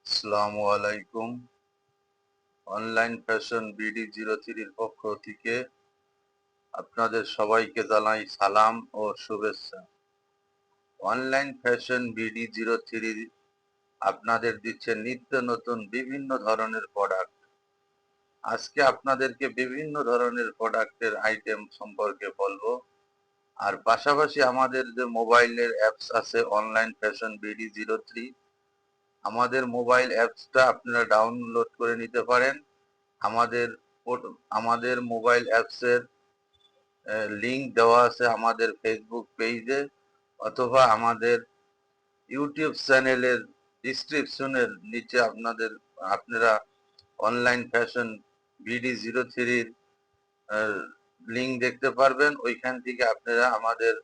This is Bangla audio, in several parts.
আসসালামু আলাইকুম। অনলাইন ফ্যাশন BD03 পক্ষ থেকে আপনাদের সবাইকে জানাই সালাম ও শুভেচ্ছা। অনলাইন ফ্যাশন BD03 আপনাদের দিচ্ছে নিত্য নতুন বিভিন্ন ধরনের প্রোডাক্ট। আজকে আপনাদেরকে বিভিন্ন ধরনের প্রোডাক্টের আইটেম সম্পর্কে বলবো। আর পাশাপাশি আমাদের যে মোবাইলের অ্যাপস আছে অনলাইন ফ্যাশন BD03, আমাদের মোবাইল অ্যাপসটা আপনারা ডাউনলোড করে নিতে পারেন। আমাদের আমাদের মোবাইল অ্যাপসের লিংক দেওয়া আছে আমাদের ফেসবুক পেজে, অথবা আমাদের ইউটিউব চ্যানেলের ডিসক্রিপশনের নিচে আপনারা অনলাইন ফ্যাশন BD03 লিংক দেখতে পারবেন। ওইখান থেকে আপনারা আমাদের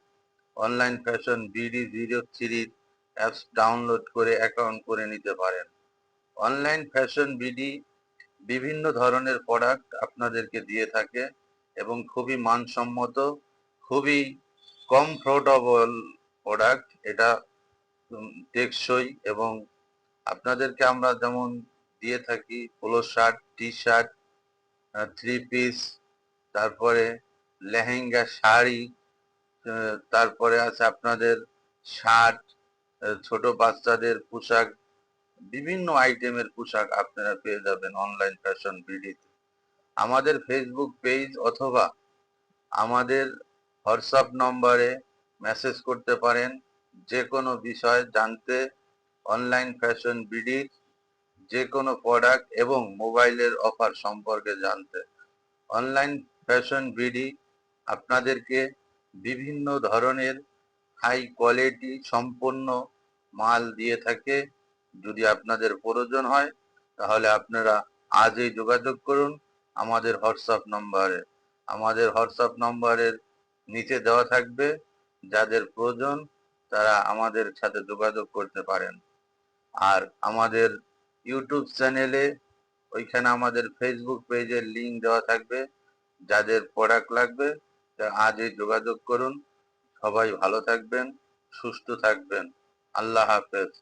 online fashion BD03 apps download করে অ্যাকাউন্ট করে নিতে পারেন। অনলাইন ফ্যাশন বিডি বিভিন্ন ধরনের প্রোডাক্ট আপনাদেরকে দিয়ে থাকে এবং খুবই মানসম্মত, খুবই কমফোর্টেবল প্রোডাক্ট। এটা টেকসই এবং আপনাদেরকে আমরা যেমন দিয়ে থাকি polo shirt, T shirt, three piece, তারপরে লেহেঙ্গা, শাড়ি, তারপরে আছে আপনাদের শার্ট, ছোট বাচ্চাদের পোশাক, বিভিন্ন আইটেমের পোশাক আপনারা পেয়ে যাবেন অনলাইন ফ্যাশন বিডিতে। আমাদের ফেসবুক পেজ অথবা আমাদের হোয়াটসঅ্যাপ নম্বরে মেসেজ করতে পারেন যে কোনো বিষয় জানতে, অনলাইন ফ্যাশন বিডির যে কোনো প্রোডাক্ট এবং মোবাইলের অফার সম্পর্কে জানতে। অনলাইন ফ্যাশন বিডি আপনাদেরকে বিভিন্ন ধরনের হাই কোয়ালিটি সম্পন্ন মাল দিয়ে থাকে। যদি আপনাদের প্রয়োজন হয় তাহলে আপনারা আজই যোগাযোগ করুন আমাদের হোয়াটসঅ্যাপ নম্বরে। আমাদের হোয়াটসঅ্যাপ নম্বরের নিচে দেওয়া থাকবে, যাদের প্রয়োজন তারা আমাদের সাথে যোগাযোগ করতে পারেন। আর আমাদের ইউটিউব চ্যানেলে, ওইখানে আমাদের ফেসবুক পেজের লিংক দেওয়া থাকবে। যাদের প্রোডাক্ট লাগবে তারা আজই যোগাযোগ করুন। সবাই ভালো থাকবেন, সুস্থ থাকবেন। আল্লাহ হাফেজ।